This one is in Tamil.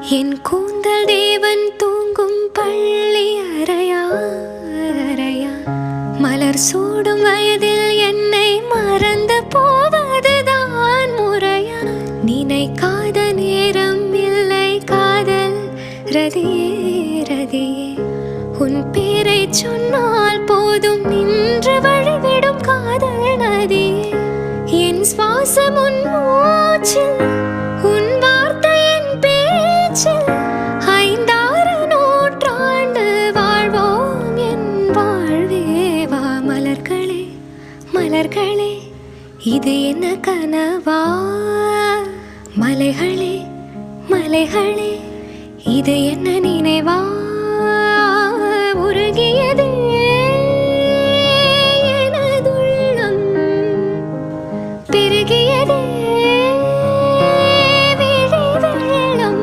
என் கூந்தல் தேவன் தூங்கும் பள்ளி அறையா அறையா, மலர் சூடும் வயதில் என்னை மறந்து போவதுதான் முறையா? நினைக்காத நேரம் இல்லை காதல் ரதியே ரதியே, உன் பேரை சொன்னால் போதும் நின்று வழிவிடும் காதல் நதியே. என் சுவாசம் உன் மூச்சில், உன் வார்த்தை என் பேச்சில், 5-6 நூற்றாண்டு வாழ்வோம் என் வாழ்வேவா. மலர்களே மலர்களே, இது என்ன கனவா? மலைகளே மலைகளே, இது என்ன நினைவா?